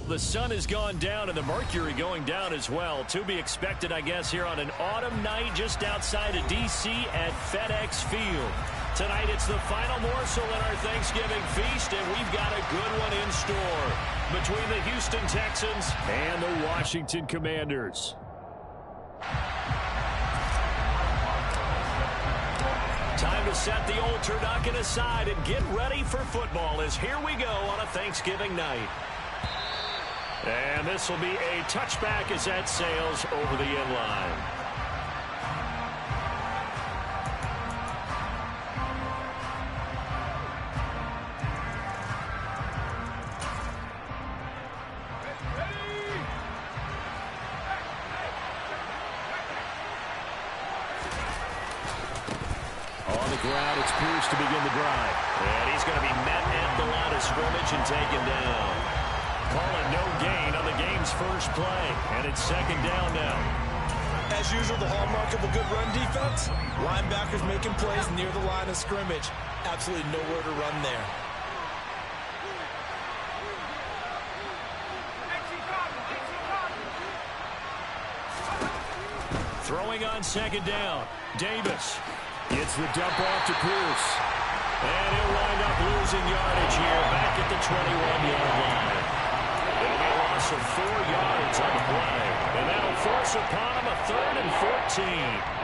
The sun has gone down and the mercury going down as well. To be expected, I guess, here on an autumn night just outside of D.C. at FedEx Field. Tonight it's the final morsel in our Thanksgiving feast, and we've got a good one in store between the Houston Texans and the Washington Commanders. Time to set the old turducken aside and get ready for football as here we go on a Thanksgiving night. And this will be a touchback as that sails over the end line. On the ground, it's Pierce to begin the drive. And he's going to be met at the line of scrimmage and taken down. Call it no gain on the game's first play, and it's second down now. As usual, the hallmark of a good run defense, linebackers making plays near the line of scrimmage. Absolutely nowhere to run there. Throwing on second down, Davis gets the dump off to Pierce. And he'll wind up losing yardage here back at the 21-yard line. It'll be a loss of 4 yards on the play. And that'll force upon him a 3rd and 14.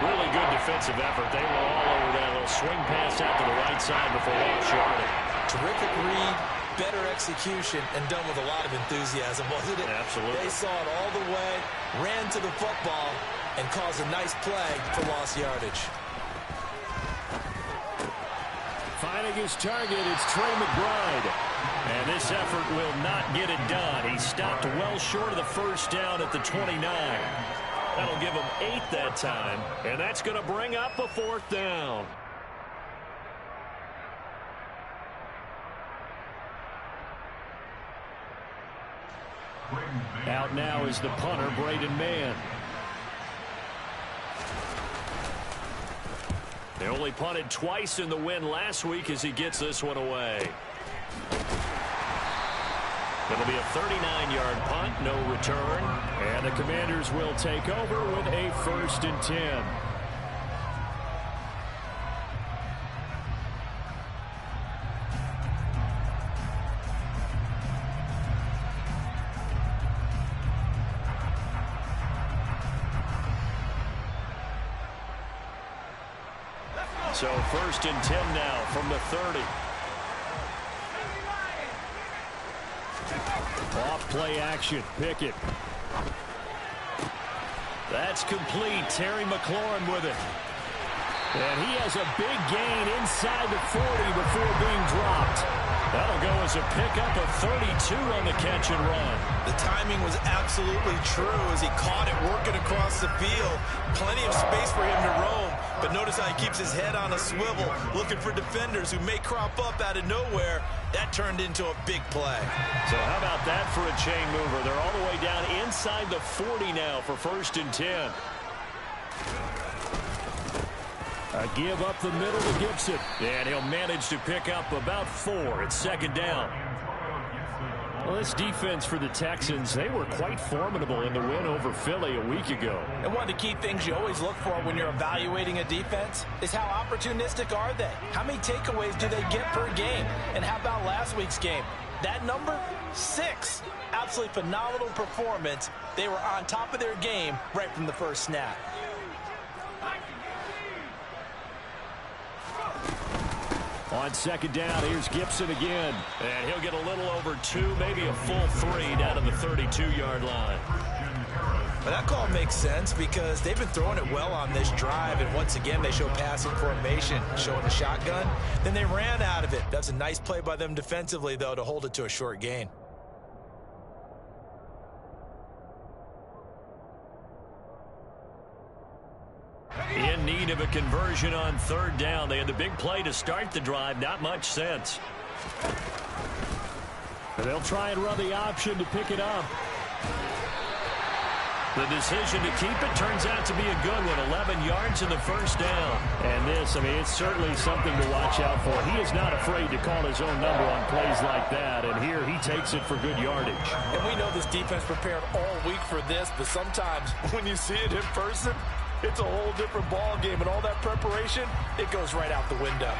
Really good defensive effort. They were all over that little swing pass out to the right side before lost yardage. Terrific read, better execution, and done with a lot of enthusiasm, wasn't it? Absolutely. They saw it all the way, ran to the football, and caused a nice play for lost yardage. Finding his target, it's Trey McBride. And this effort will not get it done. He stopped well short of the first down at the 29. That'll give him 8 that time. And that's going to bring up a 4th down. Out now is the punter, Braden Mann. They only punted twice in the win last week as he gets this one away. It'll be a 39-yard punt, no return. And the Commanders will take over with a 1st and 10. So 1st and 10 now from the 30. Off play action, Pickett. That's complete. Terry McLaurin with it. And he has a big gain inside the 40 before being dropped. That'll go as a pickup of 32 on the catch and run. The timing was absolutely true as he caught it working across the field. Plenty of space for him to roam. But notice how he keeps his head on a swivel, looking for defenders who may crop up out of nowhere. That turned into a big play. So how about that for a chain mover? They're all the way down inside the 40 now for 1st and 10. A give up the middle to Gibson. And he'll manage to pick up about 4. It's 2nd down. Well, this defense for the Texans, they were quite formidable in the win over Philly a week ago. And one of the key things you always look for when you're evaluating a defense is how opportunistic are they? How many takeaways do they get per game? And how about last week's game? That number, 6. Absolutely phenomenal performance. They were on top of their game right from the first snap. On 2nd down, here's Gibson again. And he'll get a little over 2, maybe a full 3 down to the 32-yard line. But that call makes sense because they've been throwing it well on this drive. And once again, they show passing formation, showing the shotgun. Then they ran out of it. That's a nice play by them defensively, though, to hold it to a short gain. In need of a conversion on 3rd down. They had the big play to start the drive. Not much sense. They'll try and run the option to pick it up. The decision to keep it turns out to be a good one. 11 yards in the first down. And this, I mean, it's certainly something to watch out for. He is not afraid to call his own number on plays like that. And here he takes it for good yardage. And we know this defense prepared all week for this, but sometimes when you see it in person, it's a whole different ball game. And all that preparation, it goes right out the window.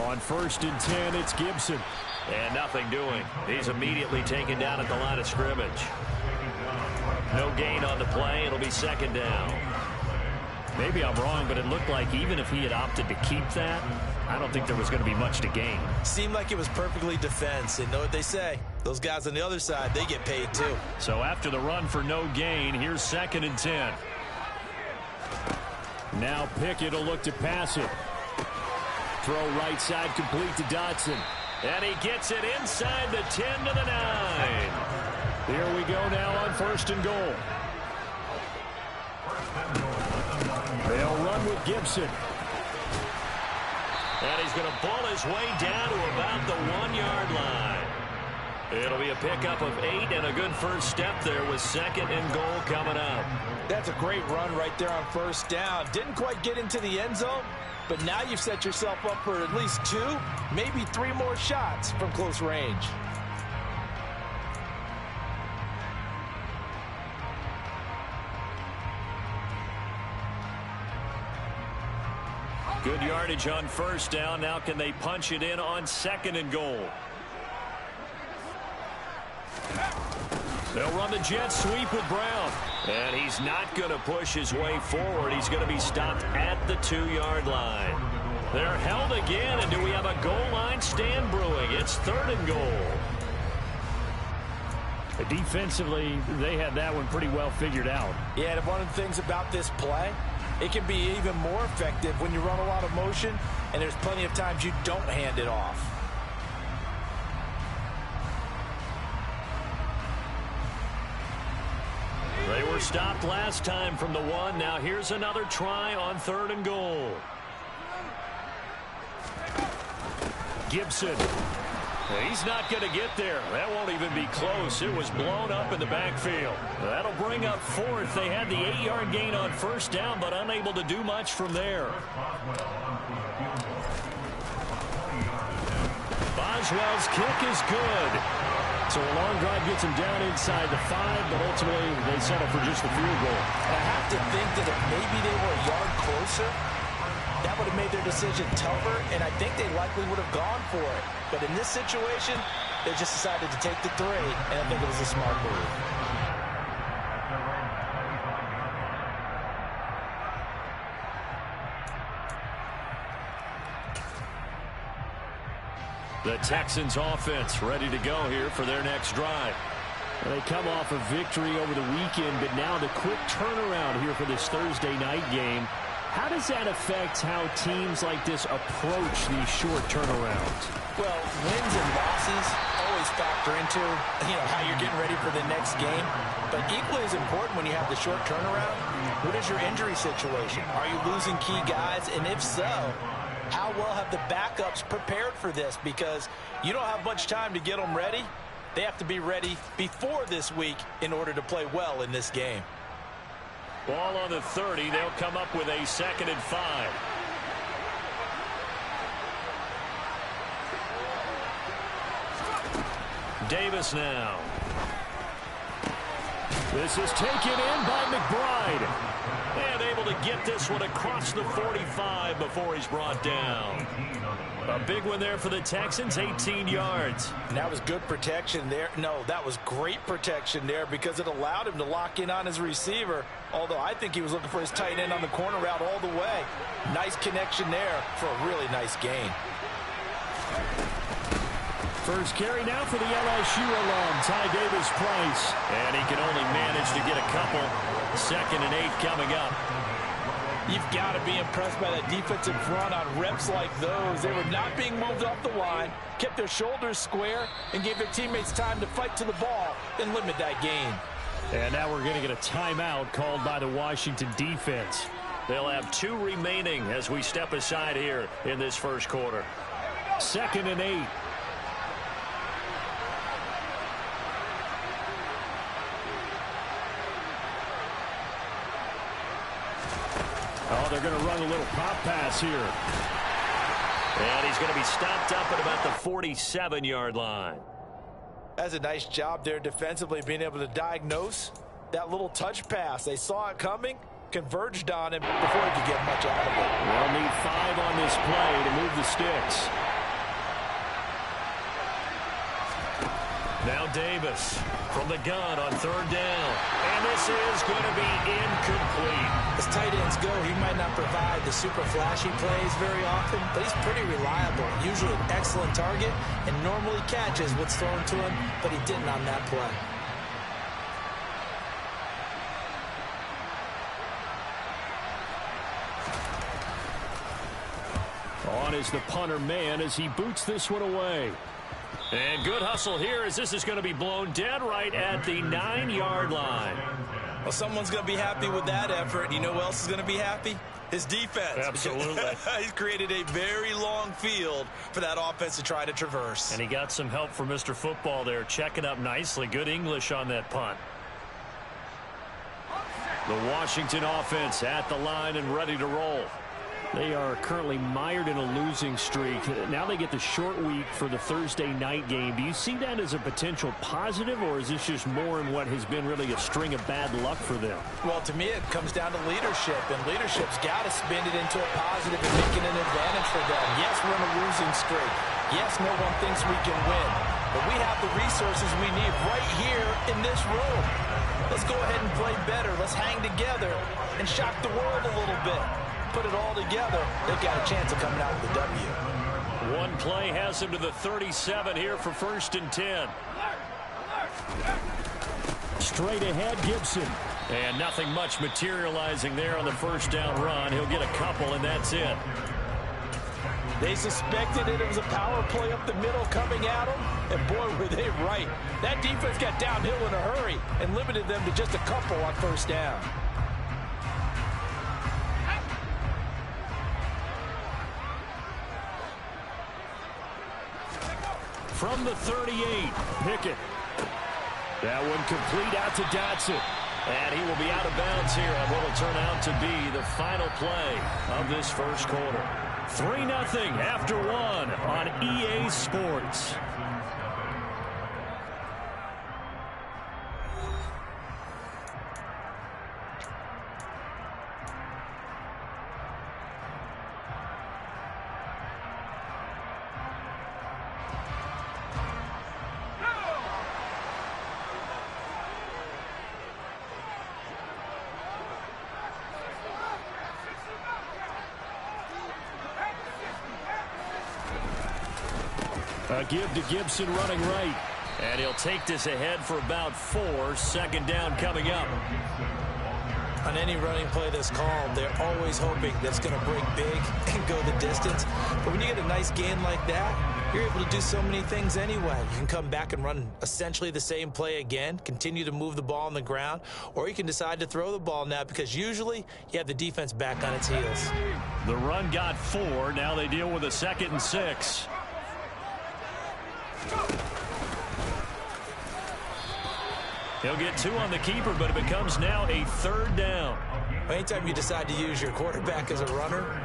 On 1st and 10, it's Gibson. And nothing doing. He's immediately taken down at the line of scrimmage. No gain on the play. It'll be 2nd down. Maybe I'm wrong, but it looked like even if he had opted to keep that, I don't think there was going to be much to gain. Seemed like it was perfectly defense. And know what they say? Those guys on the other side, they get paid too. So after the run for no gain, here's 2nd and 10. Now Pickett will look to pass it. Throw right side complete to Dotson. And he gets it inside the 10 to the 9. Here we go now on 1st and goal. They'll run with Gibson. And he's going to pull his way down to about the 1-yard line. It'll be a pickup of 8 and a good first step there with 2nd and goal coming up. That's a great run right there on 1st down. Didn't quite get into the end zone, but now you've set yourself up for at least 2, maybe 3 more shots from close range. Good yardage on 1st down. Now can they punch it in on 2nd and goal? They'll run the jet sweep with Brown. And he's not going to push his way forward. He's going to be stopped at the 2-yard line. They're held again, and do we have a goal line stand brewing? It's 3rd and goal. Defensively, they had that one pretty well figured out. Yeah, and one of the things about this play, it can be even more effective when you run a lot of motion, and there's plenty of times you don't hand it off. They were stopped last time from the 1. Now here's another try on 3rd and goal. Gibson. He's not going to get there. That won't even be close. It was blown up in the backfield. That'll bring up 4th. They had the 8-yard gain on 1st down, but unable to do much from there. Boswell's kick is good. So a long drive gets him down inside the 5, but ultimately they settle for just the field goal. I have to think that if maybe they were a yard closer, that would have made their decision tougher, and I think they likely would have gone for it. But in this situation, they just decided to take the 3, and I think it was a smart move. The Texans offense ready to go here for their next drive. They come off a victory over the weekend, but now the quick turnaround here for this Thursday night game. How does that affect how teams like this approach these short turnarounds? Well, wins and losses always factor into, how you're getting ready for the next game. But equally as important when you have the short turnaround, what is your injury situation? Are you losing key guys? And if so, how well have the backups prepared for this? Because you don't have much time to get them ready. They have to be ready before this week in order to play well in this game. Ball on the 30. They'll come up with a 2nd and 5. Davis now. This is taken in by McBride. And able to get this one across the 45 before he's brought down. A big one there for the Texans, 18 yards. And that was good protection there. No, that was great protection there because it allowed him to lock in on his receiver. Although I think he was looking for his tight end on the corner route all the way. Nice connection there for a really nice gain. First carry now for the LSU alum, Ty Davis-Price. And he can only manage to get a couple. 2nd and 8 coming up. You've got to be impressed by that defensive front on reps like those. They were not being moved off the line, kept their shoulders square, and gave their teammates time to fight to the ball and limit that gain. And now we're going to get a timeout called by the Washington defense. They'll have 2 remaining as we step aside here in this first quarter. 2nd and 8. Oh, they're going to run a little pop pass here. And he's going to be stopped up at about the 47-yard line. That's a nice job there defensively, being able to diagnose that little touch pass. They saw it coming, converged on him before he could get much out of it. They'll need 5 on this play to move the sticks. Now Davis from the gun on 3rd down. And this is going to be incomplete. As tight ends go, he might not provide the super flashy plays very often, but he's pretty reliable. Usually an excellent target and normally catches what's thrown to him, but he didn't on that play. On is the punter man as he boots this one away. And good hustle here as this is going to be blown dead right at the 9-yard line. Well, someone's going to be happy with that effort. You know who else is going to be happy? His defense. Absolutely. He's created a very long field for that offense to try to traverse. And he got some help from Mr. Football there, checking up nicely. Good English on that punt. The Washington offense at the line and ready to roll. They are currently mired in a losing streak. Now they get the short week for the Thursday night game. Do you see that as a potential positive, or is this just more in what has been really a string of bad luck for them? Well, to me, it comes down to leadership, and leadership's got to spin it into a positive and make it an advantage for them. Yes, we're in a losing streak. Yes, no one thinks we can win, but we have the resources we need right here in this room. Let's go ahead and play better. Let's hang together and shock the world a little bit. Put it all together, they've got a chance of coming out with a W. One play has him to the 37 here for 1st and 10. Straight ahead, Gibson. And nothing much materializing there on the 1st down run. He'll get a couple, and that's it. They suspected it was a power play up the middle coming at them, and boy, were they right. That defense got downhill in a hurry and limited them to just a couple on 1st down. From the 38, Pickett. That one complete out to Dotson. And he will be out of bounds here on what will turn out to be the final play of this 1st quarter. 3-0 after 1 on EA Sports. A give to Gibson running right. And he'll take this ahead for about 4. 2nd down coming up. On any running play that's called, they're always hoping that's going to break big and go the distance. But when you get a nice gain like that, you're able to do so many things anyway. You can come back and run essentially the same play again, continue to move the ball on the ground, or you can decide to throw the ball now because usually you have the defense back on its heels. The run got 4. Now they deal with a 2nd and 6. He'll get 2 on the keeper, but it becomes now a 3rd down. Anytime you decide to use your quarterback as a runner,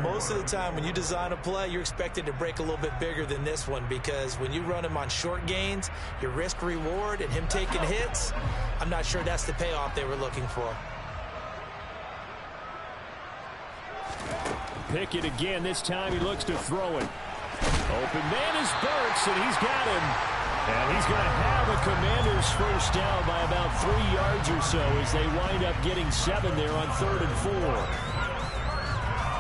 most of the time when you design a play, you're expected to break a little bit bigger than this one because when you run him on short gains, your risk-reward and him taking hits, I'm not sure that's the payoff they were looking for. Pickett again. This time he looks to throw it. Open man is Burks, and he's got him. And he's going to have a Commanders 1st down by about 3 yards or so as they wind up getting 7 there on 3rd and 4.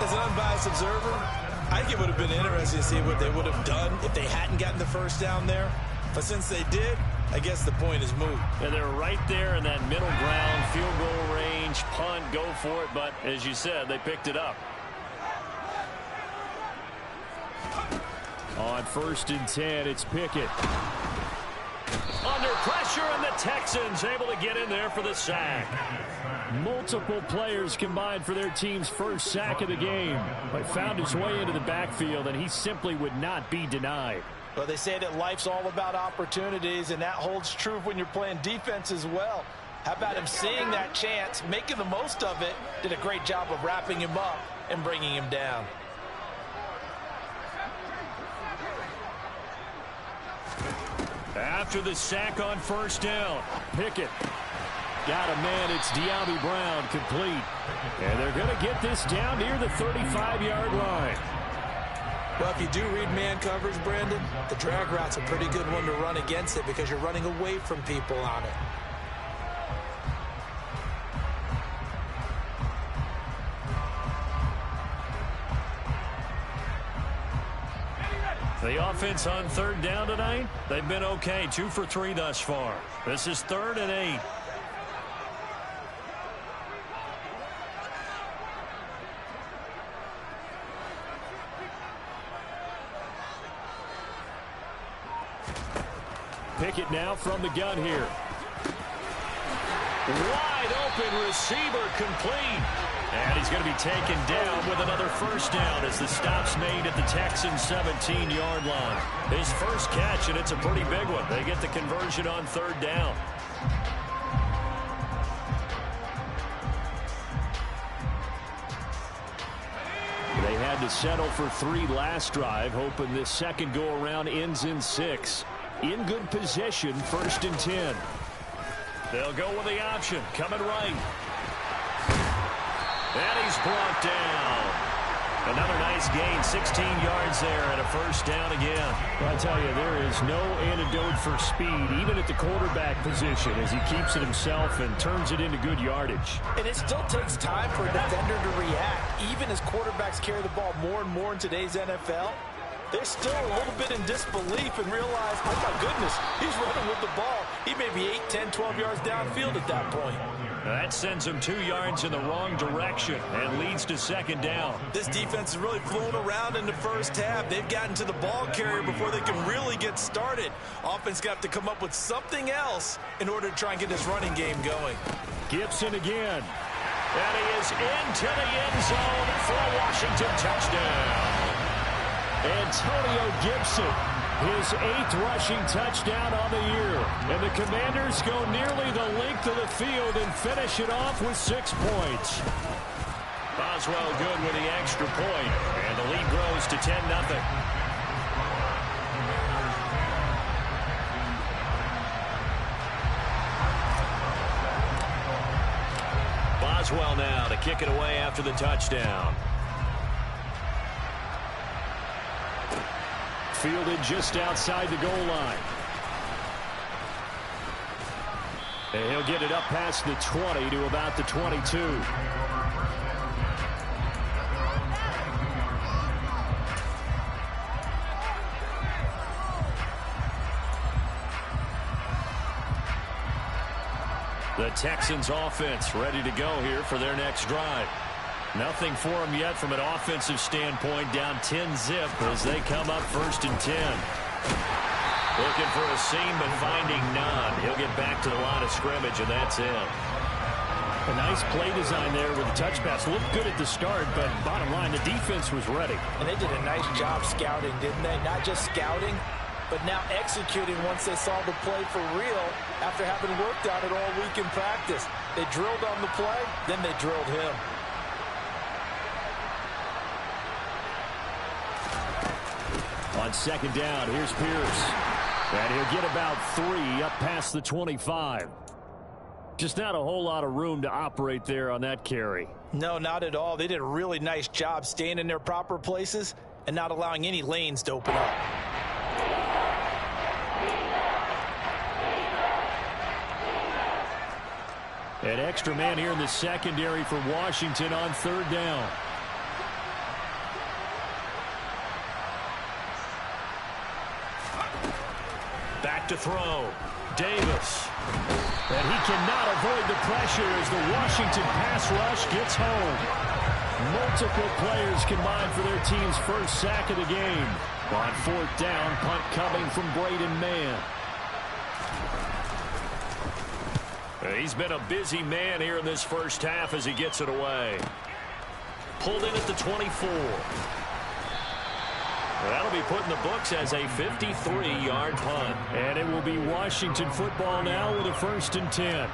As an unbiased observer, I think it would have been interesting to see what they would have done if they hadn't gotten the 1st down there. But since they did, I guess the point is moot. And they're right there in that middle ground, field goal range, punt, go for it. But as you said, they picked it up. On 1st and 10, it's Pickett. Under pressure, and the Texans able to get in there for the sack. Multiple players combined for their team's first sack of the game. But found his way into the backfield, and he simply would not be denied. Well, they say that life's all about opportunities, and that holds true when you're playing defense as well. How about him seeing that chance, making the most of it, did a great job of wrapping him up and bringing him down. After the sack on first down, Pickett got a man. It's De'Ami Brown complete. And they're going to get this down near the 35-yard line. Well, if you do read man coverage, Brandon, the drag route's a pretty good one to run against it because you're running away from people on it. The offense on third down tonight, they've been okay. 2 for 3 thus far. This is 3rd and 8. Pickett now from the gun here. Wide open receiver complete. And he's going to be taken down with another first down as the stop's made at the Texans' 17-yard line. His first catch, and it's a pretty big one. They get the conversion on third down. They had to settle for 3 last drive, hoping this second go-around ends in 6. In good position, 1st and 10. They'll go with the option, coming right. And he's brought down. Another nice gain, 16 yards there, and a first down again. Well, I tell you, there is no antidote for speed, even at the quarterback position, as he keeps it himself and turns it into good yardage. And it still takes time for a defender to react. Even as quarterbacks carry the ball more and more in today's NFL, they're still a little bit in disbelief and realize, oh my goodness, he's running with the ball. He may be 8, 10, 12 yards downfield at that point. That sends him 2 yards in the wrong direction and leads to second down. This defense has really flown around in the first half. They've gotten to the ball carrier before they can really get started. Offense got to come up with something else in order to try and get this running game going. Gibson again. And he is into the end zone for a Washington touchdown. Antonio Gibson, his 8th rushing touchdown on the year. And the Commanders go nearly the length of the field and finish it off with 6 points. Boswell good with the extra point, and the lead grows to 10-0. Boswell now to kick it away after the touchdown. Fielded just outside the goal line. And he'll get it up past the 20 to about the 22. The Texans offense ready to go here for their next drive. Nothing for them yet from an offensive standpoint, down 10-zip as they come up 1st and 10. Looking for a seam, but finding none. He'll get back to the line of scrimmage, and that's it. A nice play design there with the touch pass. Looked good at the start, but bottom line, the defense was ready. And they did a nice job scouting, didn't they? Not just scouting, but now executing once they saw the play for real after having worked on it all week in practice. They drilled on the play, then they drilled him. On second down, here's Pierce. And he'll get about 3 up past the 25. Just not a whole lot of room to operate there on that carry. No, not at all. They did a really nice job staying in their proper places and not allowing any lanes to open up. An extra man here in the secondary for Washington on third down. Back to throw. Davis. And he cannot avoid the pressure as the Washington pass rush gets home. Multiple players combined for their team's first sack of the game. On fourth down, punt coming from Braden Mann. He's been a busy man here in this first half as he gets it away. Pulled in at the 24. That'll be put in the books as a 53-yard punt. And it will be Washington football now with a 1st and 10.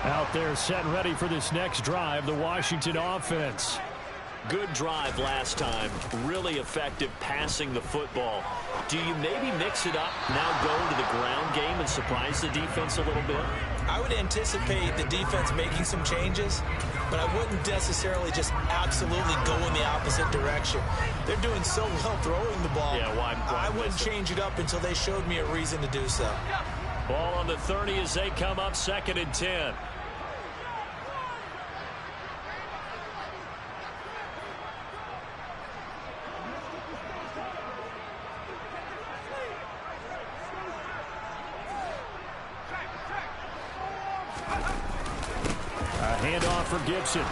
Out there set and ready for this next drive, the Washington offense. Good drive last time. Really effective passing the football. Do you maybe mix it up, now go to the ground game and surprise the defense a little bit? I would anticipate the defense making some changes, but I wouldn't necessarily just absolutely go in the opposite direction. They're doing so well throwing the ball. Yeah, why I wouldn't change it up until they showed me a reason to do so. Ball on the 30 as they come up 2nd and 10. Handoff for Gibson.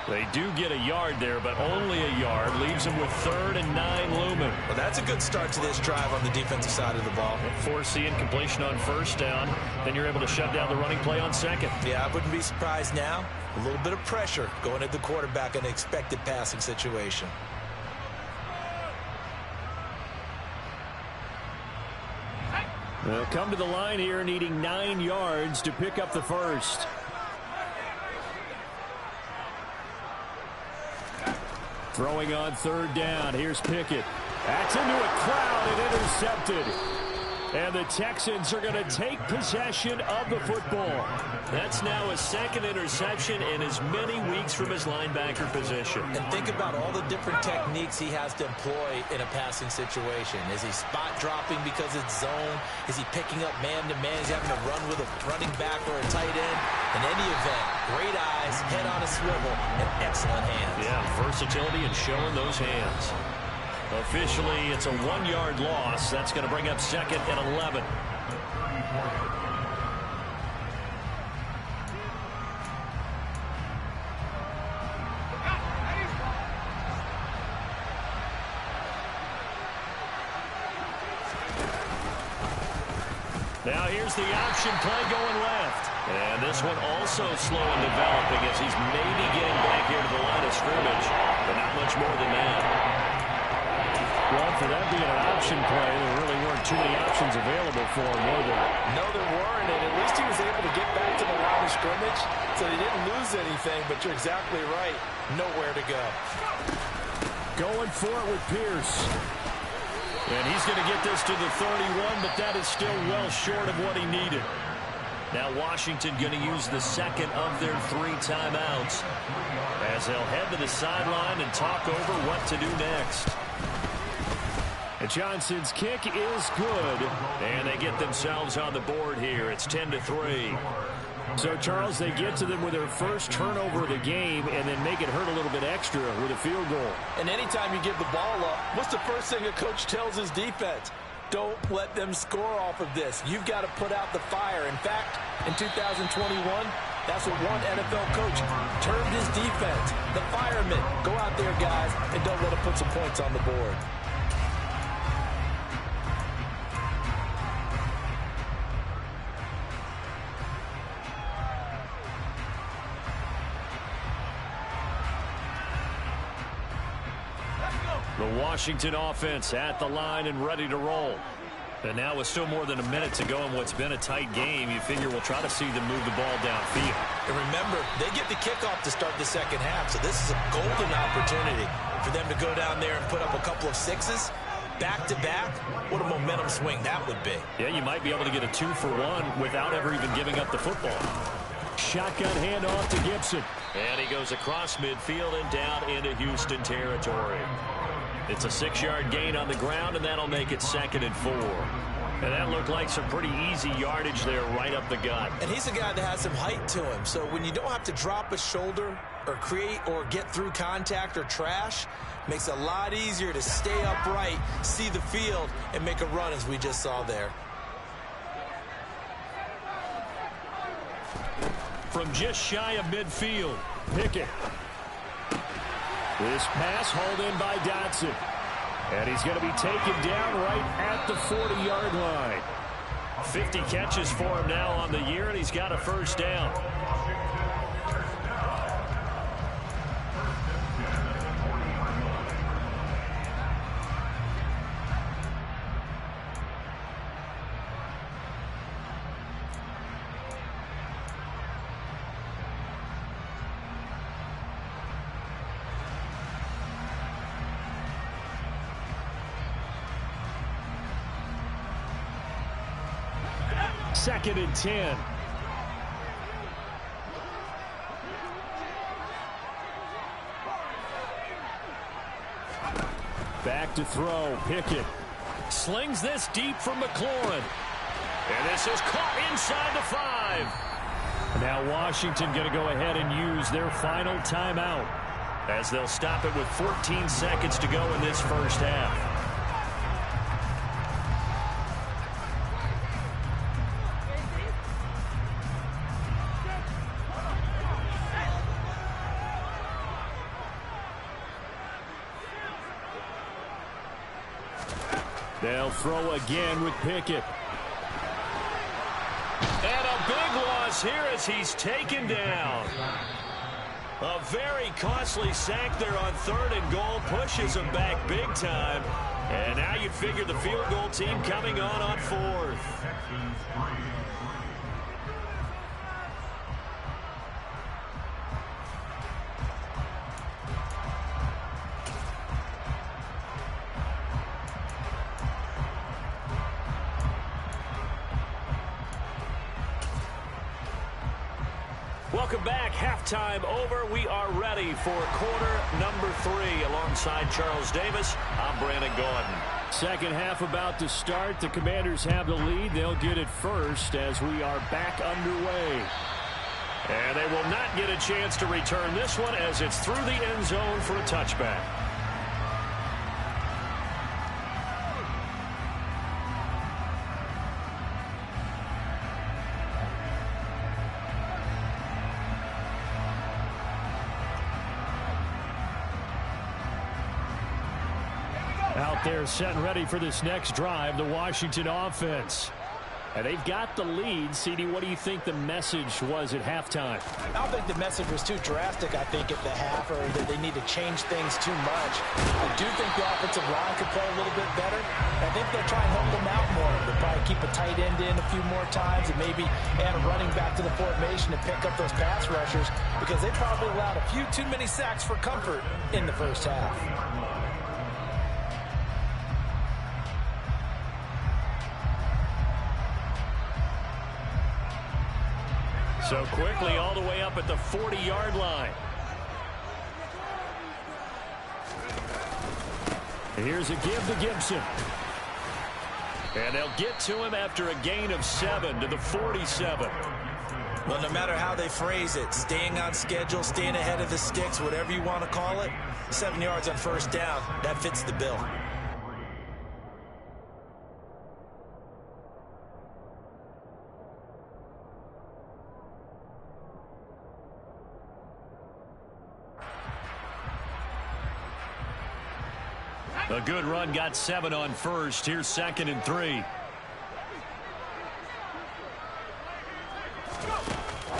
They do get a yard there, but only a yard. Leaves them with 3rd and 9 looming. Well, that's a good start to this drive on the defensive side of the ball. Force the incompletion on 1st down. Then you're able to shut down the running play on 2nd. Yeah, I wouldn't be surprised now. A little bit of pressure going at the quarterback in an expected passing situation. They'll come to the line here needing 9 yards to pick up the 1st. Throwing on 3rd down. Here's Pickett. That's into a crowd and intercepted. And the Texans are going to take possession of the football. That's now his 2nd interception in as many weeks from his linebacker position. And think about all the different techniques he has to employ in a passing situation. Is he spot dropping because it's zone? Is he picking up man-to-man? Is he having to run with a running back or a tight end? In any event, great eyes, head on a swivel, and excellent hands. Yeah, versatility and showing those hands. Officially, it's a 1-yard loss. That's going to bring up 2nd and 11. Now here's the option play going left. And this one also slow in developing as he's maybe getting back here to the line of scrimmage, but not much more than that. Well, for that being an option play, there really weren't too many options available for him, were there? No, there weren't, and at least he was able to get back to the line of scrimmage, so he didn't lose anything, but you're exactly right. Nowhere to go. Going for it with Pierce. And he's going to get this to the 31, but that is still well short of what he needed. Now Washington going to use the 2nd of their 3 timeouts as they'll head to the sideline and talk over what to do next. And Johnson's kick is good, and they get themselves on the board here. It's 10-3. So, Charles, they get to them with their first turnover of the game and then make it hurt a little bit extra with a field goal. And anytime you give the ball up, what's the first thing a coach tells his defense? Don't let them score off of this. You've got to put out the fire. In fact, in 2021, that's what one NFL coach termed his defense. The firemen. Go out there, guys, and don't let them put some points on the board. The Washington offense at the line and ready to roll. And now with still more than a minute to go in what's been a tight game, you figure we'll try to see them move the ball downfield. And remember, they get the kickoff to start the second half, so this is a golden opportunity for them to go down there and put up a couple of 6s back-to-back. What a momentum swing that would be. Yeah, you might be able to get a 2-for-1 without ever even giving up the football. Shotgun handoff to Gibson. And he goes across midfield and down into Houston territory. It's a 6-yard gain on the ground, and that'll make it 2nd and 4. And that looked like some pretty easy yardage there right up the gut. And he's a guy that has some height to him. So when you don't have to drop a shoulder or create or get through contact or trash, makes it a lot easier to stay upright, see the field, and make a run as we just saw there. from just shy of midfield. Pickett. This pass hauled in by Dotson. And he's going to be taken down right at the 40-yard line. 50 catches for him now on the year, and he's got a first down. Second and 10. Back to throw. Pickett slings this deep from McLaurin. And this is caught inside the 5. Now Washington going to go ahead and use their final timeout as they'll stop it with 14 seconds to go in this first half. They'll throw again with Pickett. And a big loss here as he's taken down. A very costly sack there on 3rd and goal. Pushes him back big time. And now you'd figure the field goal team coming on 4th. Welcome back. Halftime over. We are ready for quarter number 3. Alongside Charles Davis, I'm Brandon Gordon. Second half about to start. The Commanders have the lead. They'll get it first as we are back underway. And they will not get a chance to return this one as it's through the end zone for a touchback. Out there set and ready for this next drive, the Washington offense. And they've got the lead. CD, what do you think the message was at halftime? I don't think the message was too drastic, I think, at the half, or that they need to change things too much. I do think the offensive line could play a little bit better. I think they'll try and help them out more. They'll probably keep a tight end in a few more times and maybe add a running back to the formation to pick up those pass rushers because they probably allowed a few too many sacks for comfort in the first half. So quickly all the way up at the 40-yard line. Here's a give to Gibson. And they'll get to him after a gain of 7 to the 47. Well, no matter how they phrase it, staying on schedule, staying ahead of the sticks, whatever you want to call it, 7 yards on first down, that fits the bill. A good run, got 7 on first. Here's 2nd and 3.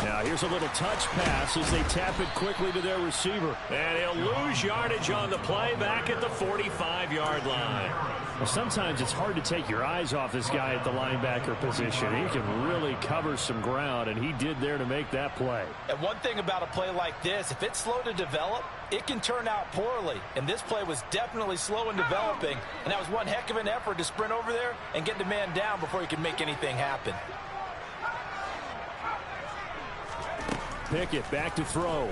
Now here's a little touch pass as they tap it quickly to their receiver. And he'll lose yardage on the play back at the 45-yard line. Well, sometimes it's hard to take your eyes off this guy at the linebacker position. He can really cover some ground, and he did there to make that play. And one thing about a play like this, if it's slow to develop, it can turn out poorly. And this play was definitely slow in developing, and that was one heck of an effort to sprint over there and get the man down before he could make anything happen. Pickett back to throw.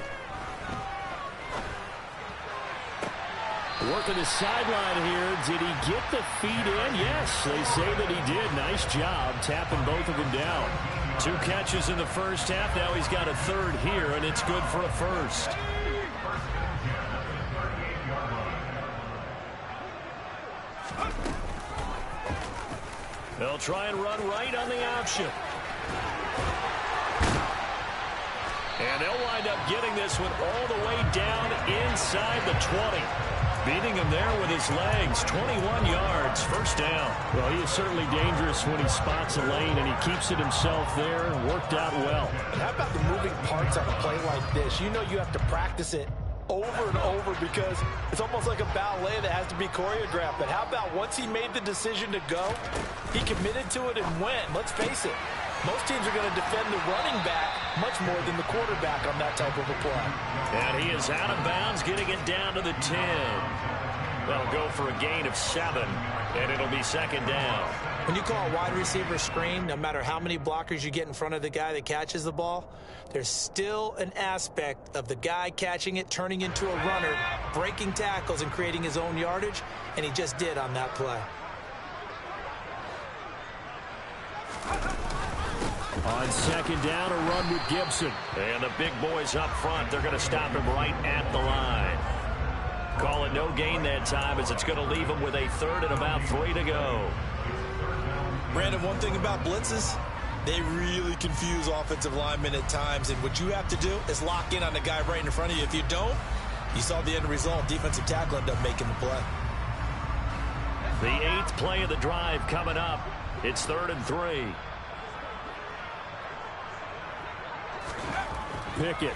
Working the sideline here. Did he get the feet in? Yes, they say that he did. Nice job tapping both of them down. 2 catches in the first half. Now he's got a 3rd here, and it's good for a first. They'll try and run right on the option. And they'll wind up getting this one all the way down inside the 20. Beating him there with his legs. 21 yards, first down. Well, he is certainly dangerous when he spots a lane, and he keeps it himself there. Worked out well. And how about the moving parts on a play like this? You know you have to practice it over and over because it's almost like a ballet that has to be choreographed. But how about once he made the decision to go, he committed to it and went. Let's face it, most teams are going to defend the running back much more than the quarterback on that type of a play. And he is out of bounds, getting it down to the 10. They'll go for a gain of 7, and it'll be second down. When you call a wide receiver screen, no matter how many blockers you get in front of the guy that catches the ball, there's still an aspect of the guy catching it, turning into a runner, breaking tackles and creating his own yardage, and he just did on that play. On second down, a run with Gibson. And the big boys up front, they're going to stop him right at the line. Call it no gain that time as it's going to leave him with a third and about 3 to go. Brandon, one thing about blitzes, they really confuse offensive linemen at times, and what you have to do is lock in on the guy right in front of you. If you don't, you saw the end result. Defensive tackle ended up making the play. The 8th play of the drive coming up. It's 3rd and 3. Pickett.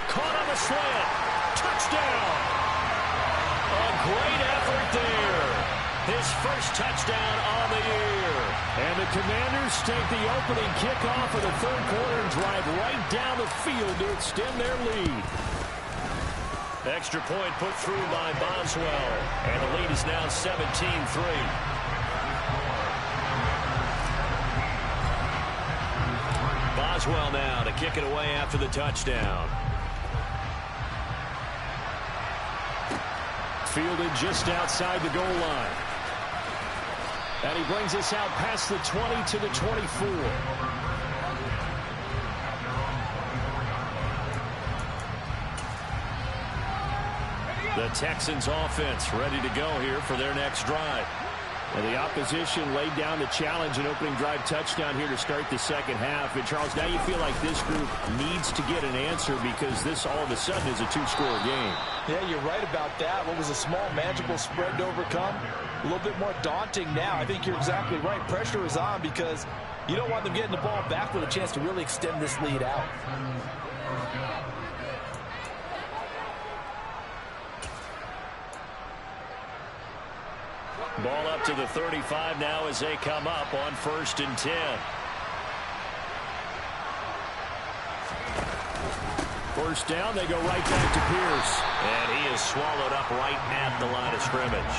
Caught on the slant. Touchdown. A great effort there. His first touchdown on the year. And the Commanders take the opening kickoff of the third quarter and drive right down the field to extend their lead. Extra point put through by Boswell. And the lead is now 17-3. Boswell now to kick it away after the touchdown. Fielded just outside the goal line. And he brings us out past the 20 to the 24. The Texans offense ready to go here for their next drive. And the opposition laid down the challenge and opening drive touchdown here to start the second half. And, Charles, now you feel like this group needs to get an answer because this all of a sudden is a two-score game. Yeah, you're right about that. What was a small, manageable spread to overcome, a little bit more daunting now. I think you're exactly right. Pressure is on because you don't want them getting the ball back with a chance to really extend this lead out. Ball up to the 35 now as they come up on 1st and 10. First down, they go right back to Pierce. And he is swallowed up right at the line of scrimmage.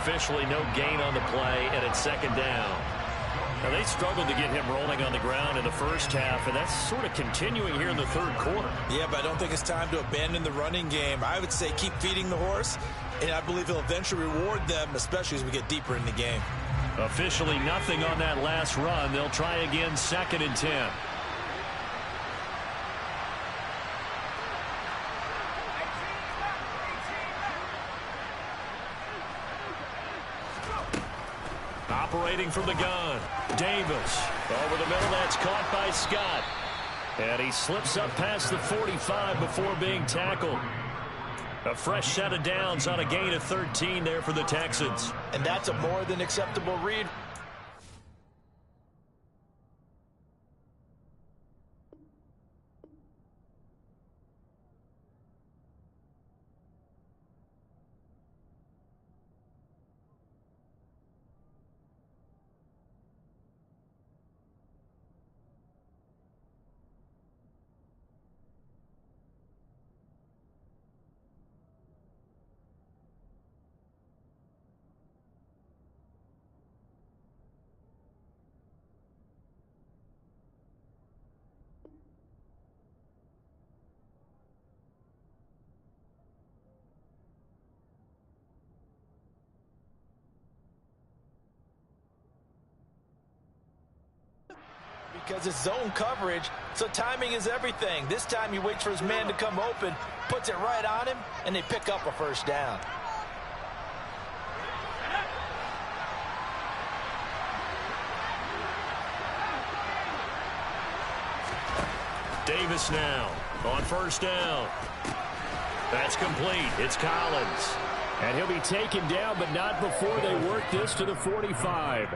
Officially no gain on the play, and it's second down. Now, they struggled to get him rolling on the ground in the first half, and that's sort of continuing here in the third quarter. Yeah, but I don't think it's time to abandon the running game. I would say keep feeding the horse, and I believe he'll eventually reward them, especially as we get deeper in the game. Officially nothing on that last run. They'll try again 2nd and 10. Operating from the gun. Davis. Over the middle, that's caught by Scott. And he slips up past the 45 before being tackled. A fresh set of downs on a gain of 13 there for the Texans. And that's a more than acceptable read. Because it's zone coverage, so timing is everything. This time he waits for his man to come open, puts it right on him, and they pick up a first down. Davis now on first down. That's complete. It's Collins. And he'll be taken down, but not before they work this to the 45.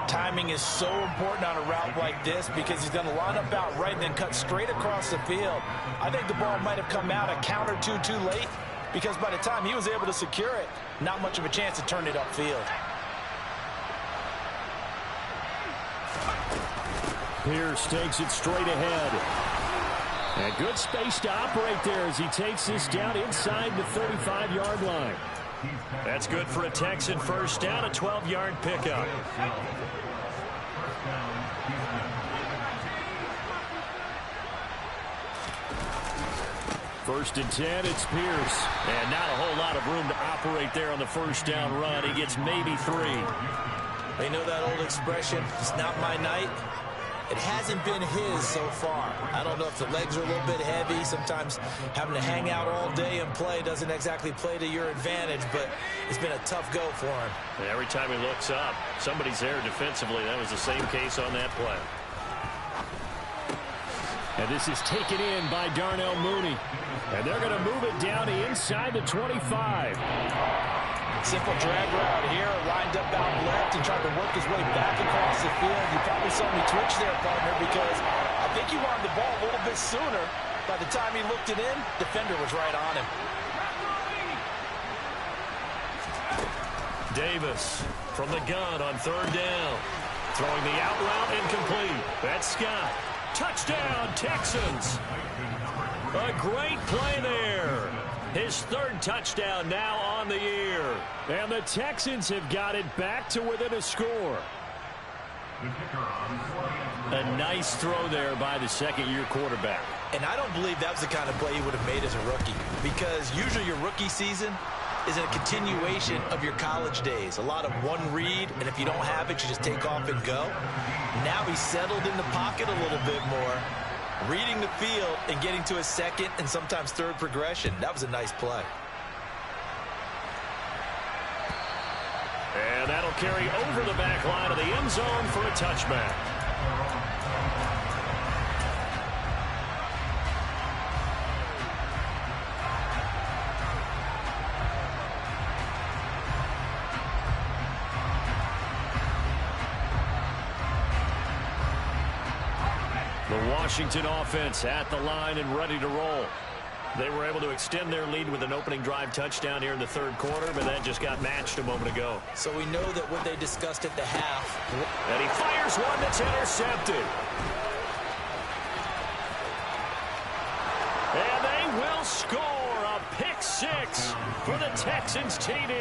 Timing is so important on a route like this because he's going to line up out right and then cut straight across the field. I think the ball might have come out a count or two too late because by the time he was able to secure it, not much of a chance to turn it upfield. Pierce takes it straight ahead. And good space to operate there as he takes this down inside the 35-yard line. That's good for a Texan first down, a 12-yard pickup. First and 10, it's Pierce. And not a whole lot of room to operate there on the first down run. He gets maybe 3. They know that old expression, it's not my night. It hasn't been his so far. I don't know if the legs are a little bit heavy. Sometimes having to hang out all day and play doesn't exactly play to your advantage, but it's been a tough go for him. And every time he looks up, somebody's there defensively. That was the same case on that play. And this is taken in by Darnell Mooney. And they're going to move it down to inside the 25. Simple drag route here, lined up out left and tried to work his way back across the field. You probably saw me twitch there, partner, because I think he wanted the ball a little bit sooner. By the time he looked it in, defender was right on him. Davis from the gun on third down. Throwing the out route incomplete. That's Scott. Touchdown, Texans. A great play there. His third touchdown now on the year. And the Texans have got it back to within a score. A nice throw there by the second-year quarterback. And I don't believe that was the kind of play he would have made as a rookie, because usually your rookie season is a continuation of your college days. A lot of one read, and if you don't have it, you just take off and go. Now he's settled in the pocket a little bit more, reading the field and getting to a second and sometimes third progression. That was a nice play. And that'll carry over the back line of the end zone for a touchback. The Washington offense at the line and ready to roll. They were able to extend their lead with an opening drive touchdown here in the third quarter, but that just got matched a moment ago. So we know that what they discussed at the half. And he fires one that's intercepted. And they will score a pick six for the Texans TD.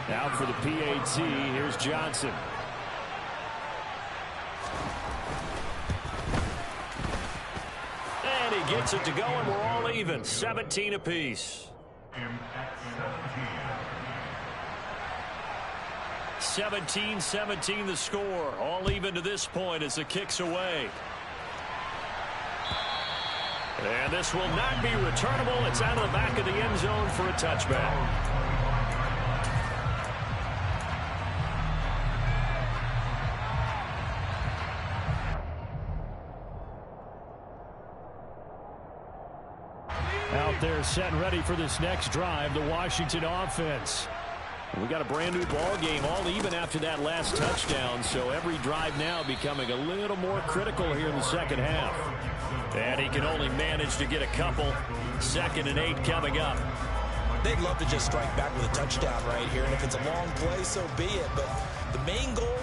Out for the PAT, here's Johnson. He gets it to go, and we're all even. 17 apiece. 17-17 the score. All even to this point as the kick's away. And this will not be returnable. It's out of the back of the end zone for a touchback. Out there set and ready for this next drive, the Washington offense. We got a brand new ball game, all even after that last touchdown, so every drive now becoming a little more critical here in the second half. And he can only manage to get a couple. 2nd and 8 coming up. They'd love to just strike back with a touchdown right here, and if it's a long play, so be it. But the main goal,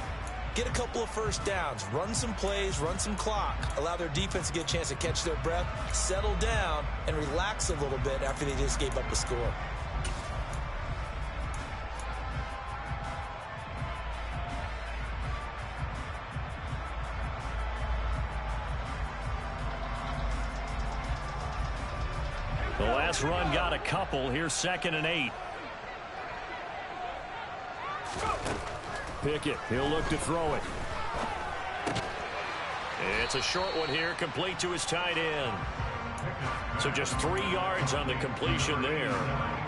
get a couple of first downs, run some plays, run some clock, allow their defense to get a chance to catch their breath, settle down, and relax a little bit after they just gave up the score. The last run got a couple. Here's 2nd and 8. Pickett, he'll look to throw it. It's a short one here, complete to his tight end. So just 3 yards on the completion there.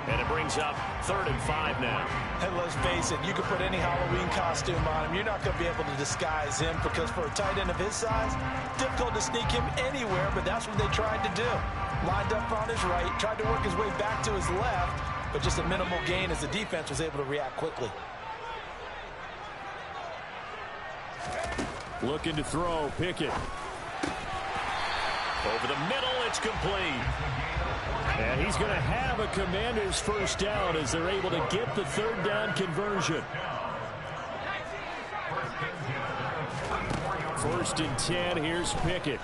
And it brings up 3rd and 5 now. And let's face it, you can put any Halloween costume on him. You're not going to be able to disguise him because for a tight end of his size, difficult to sneak him anywhere, but that's what they tried to do. Lined up on his right, tried to work his way back to his left, but just a minimal gain as the defense was able to react quickly. Looking to throw, Pickett. Over the middle, it's complete. And he's going to have a Commander's first down as they're able to get the 3rd down conversion. 1st and 10, here's Pickett.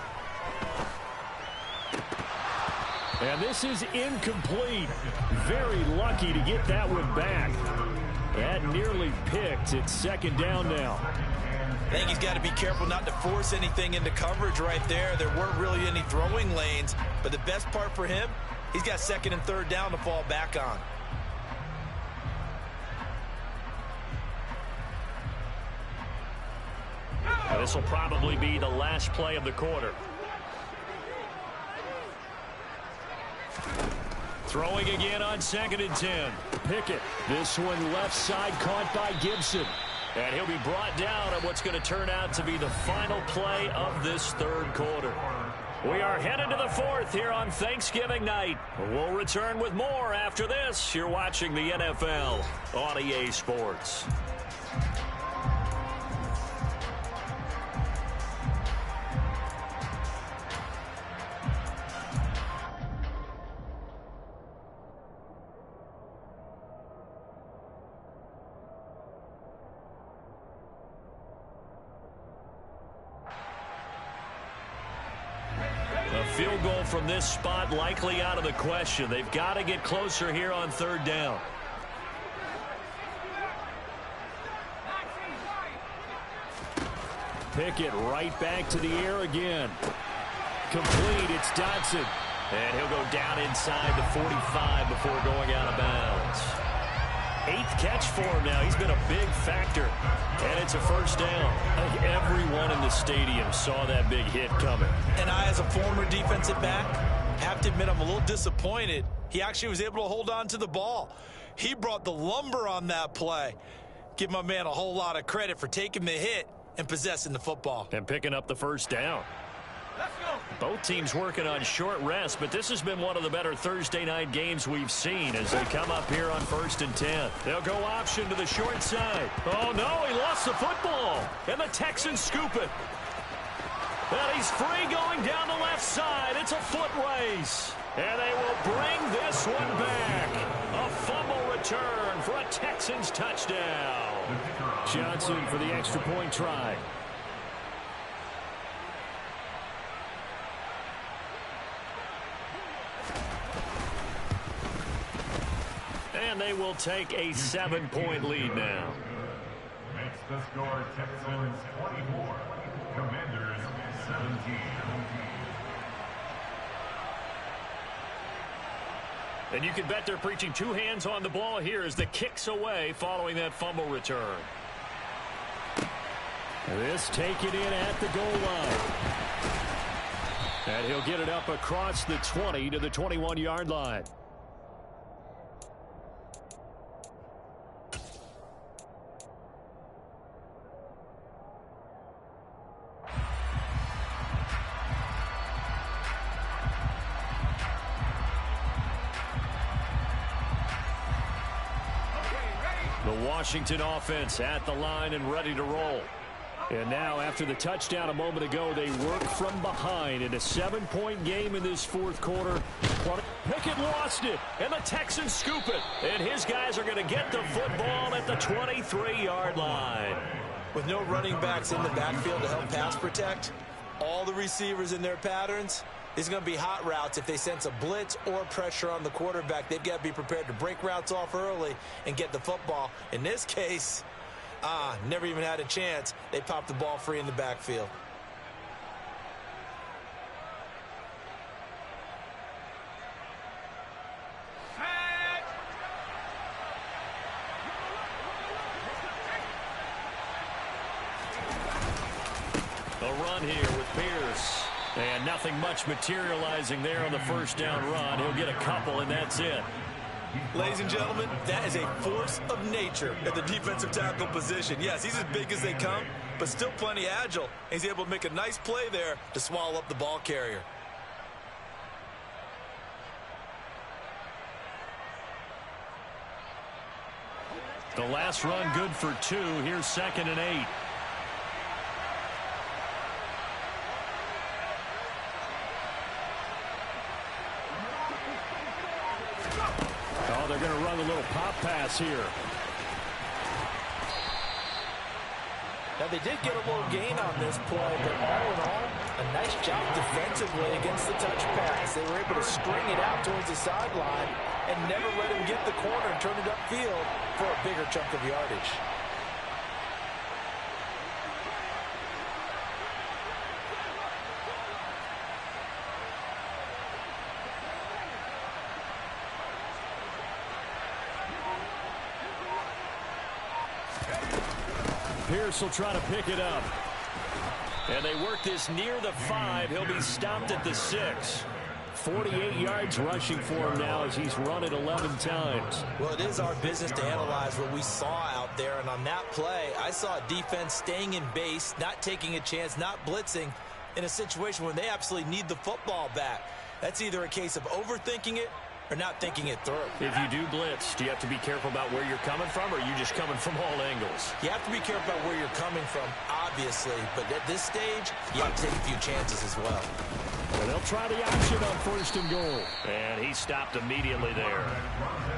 And this is incomplete. Very lucky to get that one back. That nearly picked. It's 2nd down now. I think he's got to be careful not to force anything into coverage right there. There weren't really any throwing lanes, but the best part for him, he's got 2nd and 3rd down to fall back on. This will probably be the last play of the quarter. Throwing again on 2nd and 10. Pickett. This one left side caught by Gibson. And he'll be brought down at what's going to turn out to be the final play of this 3rd quarter. We are headed to the 4th here on Thanksgiving night. We'll return with more after this. You're watching the NFL on EA Sports. Field goal from this spot likely out of the question. They've got to get closer here on 3rd down. Pickett right back to the air again. Complete. It's Dotson. And he'll go down inside the 45 before going out of bounds. 8th catch for him now. He's been a big factor. And it's a 1st down. I think everyone in the stadium saw that big hit coming. And I, as a former defensive back, have to admit I'm a little disappointed. He actually was able to hold on to the ball. He brought the lumber on that play. Give my man a whole lot of credit for taking the hit and possessing the football. And picking up the 1st down. Let's go. Both teams working on short rest, but this has been one of the better Thursday night games we've seen as they come up here on 1st and 10. They'll go option to the short side. Oh, no, he lost the football. And the Texans scoop it. And he's free going down the left side. It's a foot race. And they will bring this one back. A fumble return for a Texans touchdown. Johnson for the extra point try. And they will take a 7-point lead now. Makes the score Texans 24, Commanders 17. And you can bet they're preaching 2 hands on the ball here as the kick's away following that fumble return. This taken in at the goal line. And he'll get it up across the 20 to the 21-yard line. The Washington offense at the line and ready to roll. And now, after the touchdown a moment ago, they work from behind in a 7-point game in this 4th quarter. Pickett lost it, and the Texans scoop it. And his guys are going to get the football at the 23-yard line. With no running backs in the backfield to help pass protect, all the receivers in their patterns, these are going to be hot routes. If they sense a blitz or pressure on the quarterback, they've got to be prepared to break routes off early and get the football. In this case, never even had a chance. They popped the ball free in the backfield. A run here with Pierce. And nothing much materializing there on the 1st down run. He'll get a couple, and that's it. Ladies and gentlemen, that is a force of nature at the defensive tackle position. Yes, he's as big as they come, but still plenty agile. He's able to make a nice play there to swallow up the ball carrier. The last run good for 2. Here's 2nd and 8. Oh, they're going to run a little pop pass here. Now, they did get a little gain on this play, but all in all, a nice job defensively against the touch pass. They were able to string it out towards the sideline and never let him get the corner and turn it upfield for a bigger chunk of yardage. Pierce will try to pick it up. And they work this near the 5. He'll be stopped at the 6. 48 yards rushing for him now as he's run it 11 times. Well, it is our business to analyze what we saw out there. And on that play, I saw a defense staying in base, not taking a chance, not blitzing in a situation where they absolutely need the football back. That's either a case of overthinking it or not thinking it through. If you do blitz, do you have to be careful about where you're coming from, or are you just coming from all angles? You have to be careful about where you're coming from, obviously. But at this stage, you have to take a few chances as well. And they'll try the option on 1st and goal. And he stopped immediately there.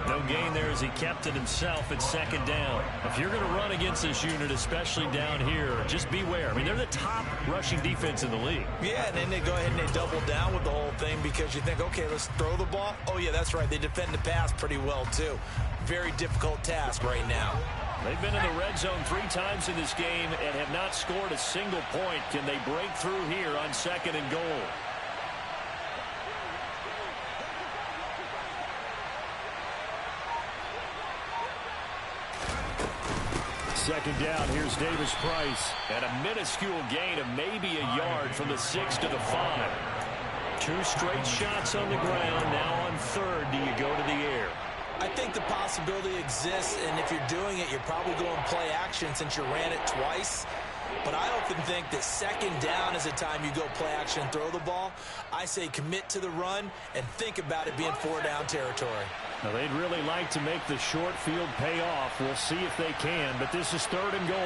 No gain there as he kept it himself at 2nd down. If you're going to run against this unit, especially down here, just beware. I mean, they're the top rushing defense in the league. Yeah, and then they go ahead and they double down with the whole thing because you think, okay, let's throw the ball. Oh, yeah, that's right. They defend the pass pretty well, too. Very difficult task right now. They've been in the red zone 3 times in this game and have not scored a single point. Can they break through here on 2nd and goal? 2nd down, here's Davis Price. And a minuscule gain of maybe a yard from the 6 to the 5. 2 straight shots on the ground. Now on 3rd, do you go to the air? I think the possibility exists, and if you're doing it, you're probably going play action since you ran it twice. But I often think that 2nd down is the time you go play action and throw the ball. I say commit to the run and think about it being 4-down territory. Now, they'd really like to make the short field pay off. We'll see if they can, but this is 3rd and goal.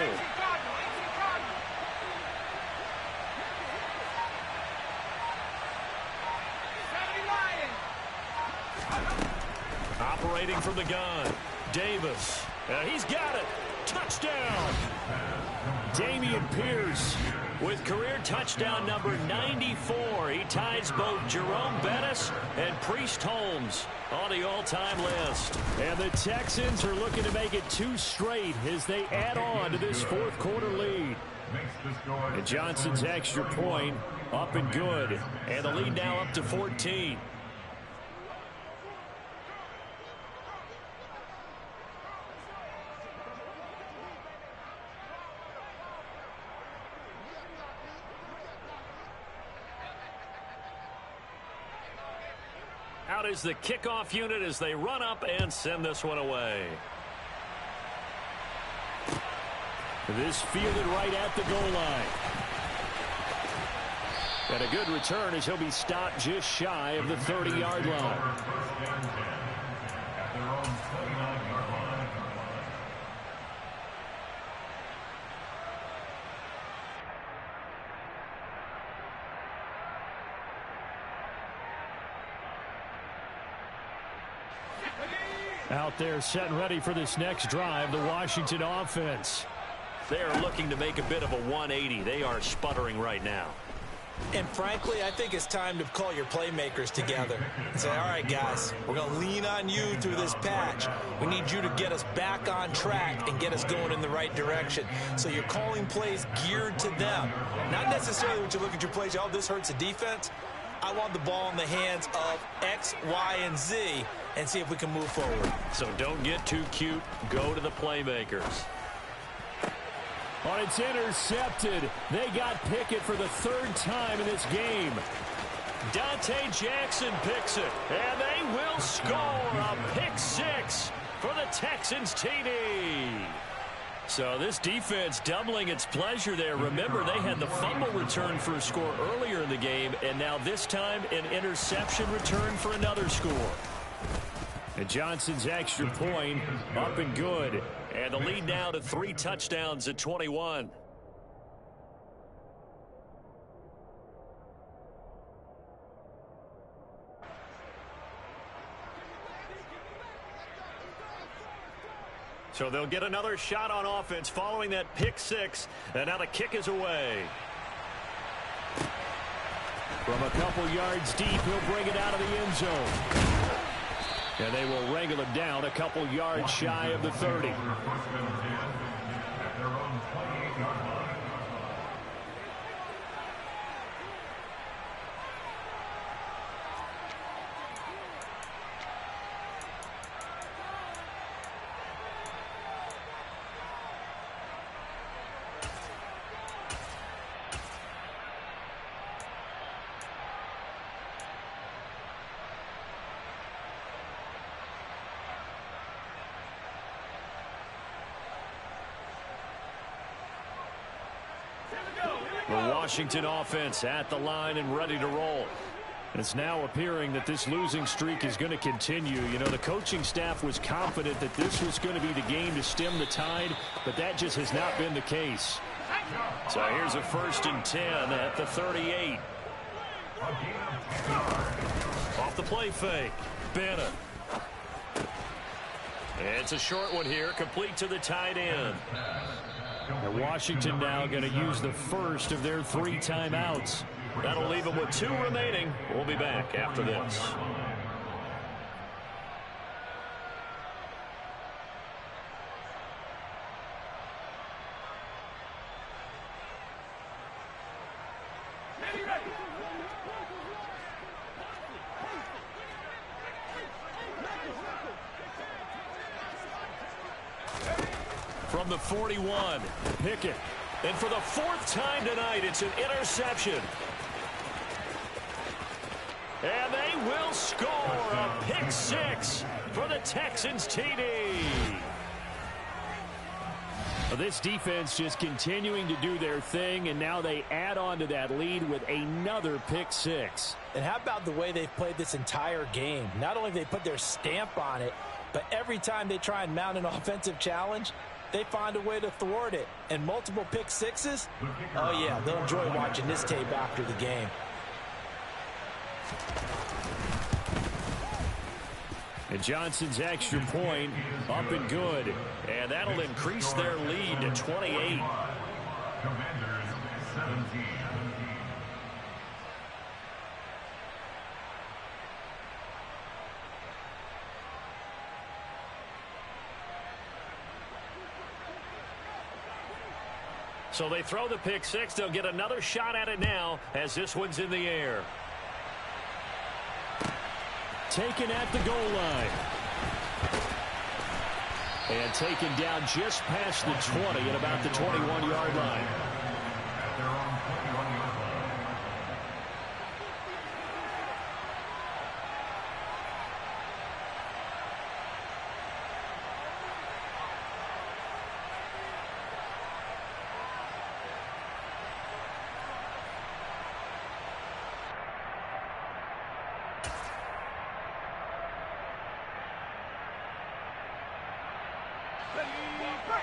Operating from the gun, Davis. He's got it. Touchdown. Damian Pierce with career touchdown number 94. He ties both Jerome Bettis and Priest Holmes on the all-time list. And the Texans are looking to make it 2 straight as they add on to this 4th quarter lead. And Johnson's extra point up and good. And the lead now up to 14. Out is the kickoff unit as they run up and send this one away. This fielded right at the goal line. And a good return as he'll be stopped just shy of the 30-yard line. Out there set and ready for this next drive, the Washington offense. They're looking to make a bit of a 180. They are sputtering right now. And frankly, I think it's time to call your playmakers together and say, all right, guys, we're going to lean on you through this patch. We need you to get us back on track and get us going in the right direction. So you're calling plays geared to them. Not necessarily when you look at your plays, oh, this hurts the defense. I want the ball in the hands of X, Y, and Z and see if we can move forward. So don't get too cute. Go to the playmakers. Oh, it's intercepted. They got Pickett for the 3rd time in this game. Dante Jackson picks it, and they will score a pick six for the Texans TD. So this defense doubling its pleasure there. Remember, they had the fumble return for a score earlier in the game, and now this time an interception return for another score. And Johnson's extra point up and good. And the lead now to 3 touchdowns at 21. So they'll get another shot on offense following that pick six. And now the kick is away. From a couple yards deep, he'll bring it out of the end zone. And they will wrangle it down a couple yards shy of the 30. The Washington offense at the line and ready to roll. And it's now appearing that this losing streak is going to continue. You know, the coaching staff was confident that this was going to be the game to stem the tide, but that just has not been the case. So here's a 1st and 10 at the 38. Off the play fake. Bennett. It's a short one here, complete to the tight end. And Washington now going to use the first of their 3 timeouts. That'll leave them with 2 remaining. We'll be back after this. From the 41, Pickett. And for the 4th time tonight, it's an interception. And they will score a pick six for the Texans TD. This defense just continuing to do their thing, and now they add on to that lead with another pick six. And how about the way they've played this entire game? Not only have they put their stamp on it, but every time they try and mount an offensive challenge, they find a way to thwart it. And multiple pick sixes? Oh, yeah, they'll enjoy watching this tape after the game. And Johnson's extra point up and good. And that'll increase their lead to 28. Commanders 17. So they throw the pick six. They'll get another shot at it now as this one's in the air. Taken at the goal line. And taken down just past the 20 at about the 21-yard line. At their own 21-yard line.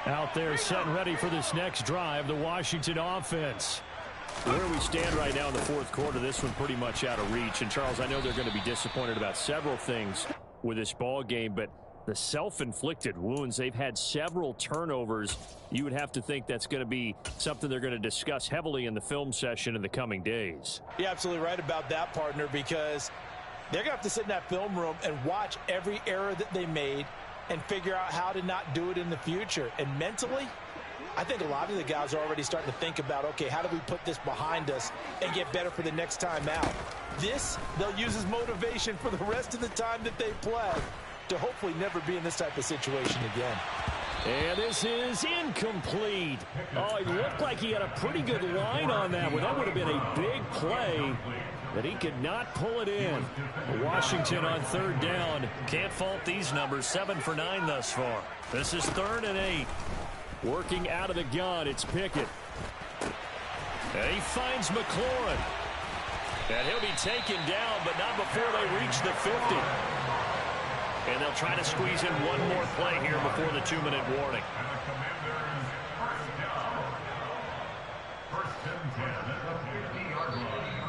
Out there set and ready for this next drive, the Washington offense. Where we stand right now in the 4th quarter, this one pretty much out of reach. And, Charles, I know they're going to be disappointed about several things with this ball game, but the self-inflicted wounds, they've had several turnovers. You would have to think that's going to be something they're going to discuss heavily in the film session in the coming days. You're absolutely right about that, partner, because they're going to have to sit in that film room and watch every error that they made and figure out how to not do it in the future. And mentally, I think a lot of the guys are already starting to think about, okay, how do we put this behind us and get better for the next time out? This, they'll use as motivation for the rest of the time that they play to hopefully never be in this type of situation again. And this is incomplete. Oh, it looked like he had a pretty good line on that one. That would have been a big play, but he could not pull it in. Washington on third down. Can't fault these numbers. 7 for 9 thus far. This is 3rd and 8. Working out of the gun, it's Pickett. And he finds McLaurin. And he'll be taken down, but not before they reach the 50. And they'll try to squeeze in one more play here before the 2-minute warning. And the Commanders first down. 1st and 10 at the 50-yard line.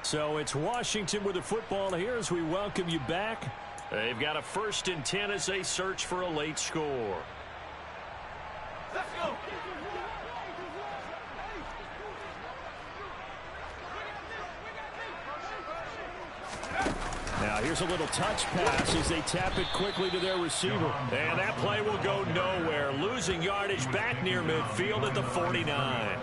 So it's Washington with the football here as we welcome you back. They've got a 1st and 10 as they search for a late score. Let's go. Now here's a little touch pass as they tap it quickly to their receiver. And that play will go nowhere. Losing yardage back near midfield at the 49.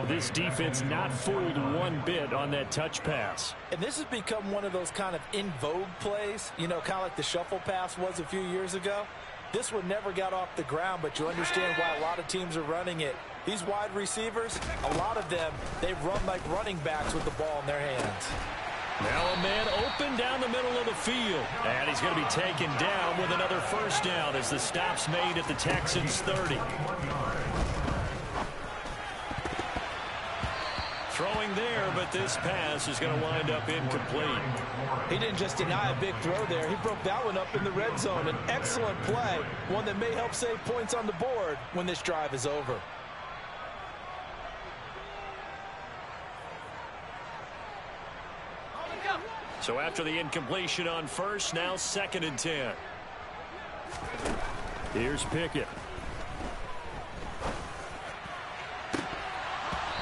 This defense not fooled one bit on that touch pass. And this has become one of those kind of in vogue plays, you know, kind of like the shuffle pass was a few years ago. This one never got off the ground, but you understand why a lot of teams are running it. These wide receivers, a lot of them, they run like running backs with the ball in their hands. Now a man open down the middle of the field. And he's going to be taken down with another 1st down as the stop's made at the Texans' 30. Throwing there, but this pass is going to wind up incomplete. He didn't just deny a big throw there. He broke that one up in the red zone. An excellent play, one that may help save points on the board when this drive is over. So after the incompletion on 1st, now 2nd and 10. Here's Pickett.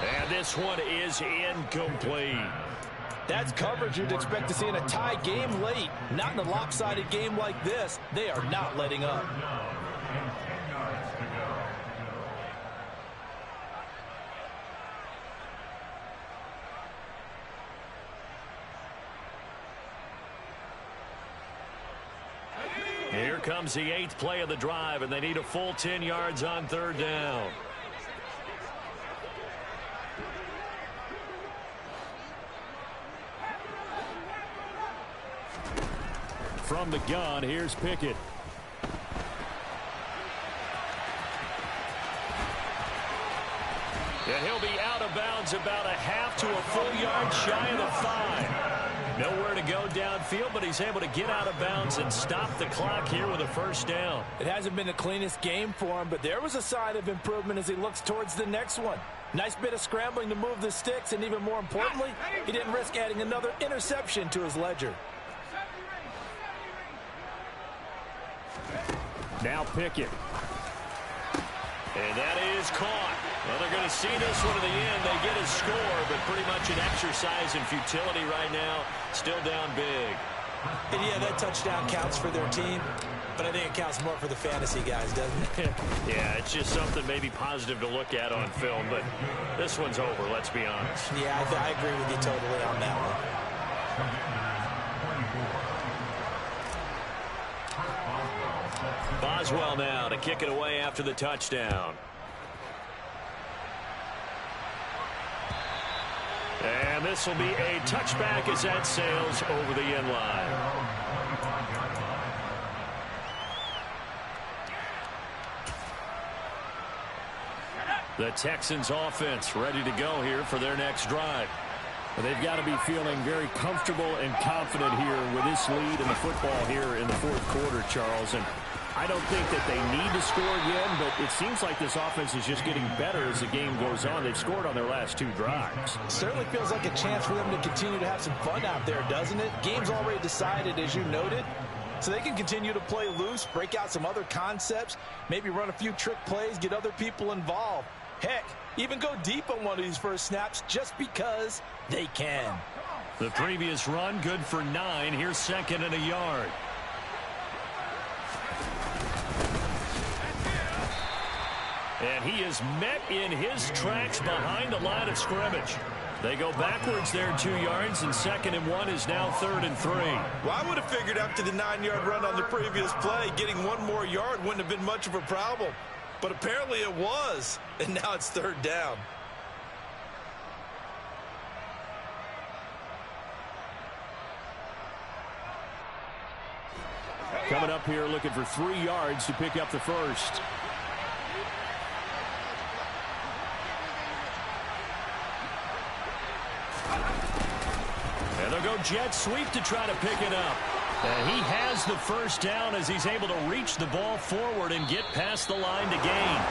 And this one is incomplete. That's coverage you'd expect to see in a tie game late. Not in a lopsided game like this. They are not letting up. Here comes the 8th play of the drive, and they need a full 10 yards on 3rd down. From the gun, here's Pickett. And he'll be out of bounds about a half to a full yard shy of the 5. Nowhere to go downfield, but he's able to get out of bounds and stop the clock here with a 1st down. It hasn't been the cleanest game for him, but there was a sign of improvement as he looks towards the next one. Nice bit of scrambling to move the sticks, and even more importantly, he didn't risk adding another interception to his ledger. Now Pickett. And that is caught. Well, they're going to see this one to the end. They get a score, but pretty much an exercise in futility right now. Still down big. And yeah, that touchdown counts for their team, but I think it counts more for the fantasy guys, doesn't it? Yeah, it's just something maybe positive to look at on film, but this one's over, let's be honest. Yeah, I agree with you totally on that one. Boswell now to kick it away after the touchdown. And this will be a touchback as that sails over the end line. The Texans offense ready to go here for their next drive. They've got to be feeling very comfortable and confident here with this lead in the football here in the 4th quarter, Charles. And I don't think that they need to score again, but it seems like this offense is just getting better as the game goes on. They've scored on their last 2 drives. Certainly feels like a chance for them to continue to have some fun out there, doesn't it? Game's already decided, as you noted. So they can continue to play loose, break out some other concepts, maybe run a few trick plays, get other people involved. Heck, even go deep on one of these first snaps just because they can. The previous run, good for 9. Here's 2nd and a yard. And he is met in his tracks behind the line of scrimmage. They go backwards there 2 yards, and 2nd and 1 is now 3rd and 3. Well, I would have figured after the 9-yard run on the previous play, getting 1 more yard wouldn't have been much of a problem. But apparently it was, and now it's 3rd down. Coming up here looking for 3 yards to pick up the first. And they'll go jet sweep to try to pick it up. And he has the first down as he's able to reach the ball forward and get past the line to gain.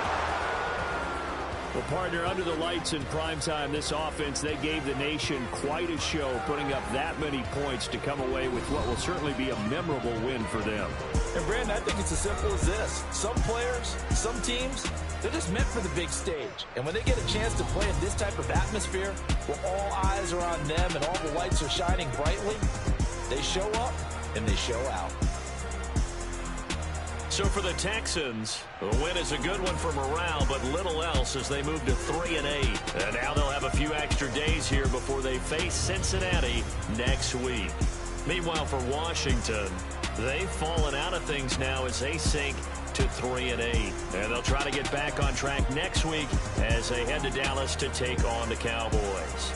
Well, partner, under the lights in primetime, this offense, they gave the nation quite a show, putting up that many points to come away with what will certainly be a memorable win for them. And, Brandon, I think it's as simple as this. Some players, some teams, they're just meant for the big stage. And when they get a chance to play in this type of atmosphere, where all eyes are on them and all the lights are shining brightly, they show up and they show out. So for the Texans, the win is a good one for morale, but little else as they move to 3-8. And now they'll have a few extra days here before they face Cincinnati next week. Meanwhile, for Washington, they've fallen out of things now as they sink to 3-8. And they'll try to get back on track next week as they head to Dallas to take on the Cowboys.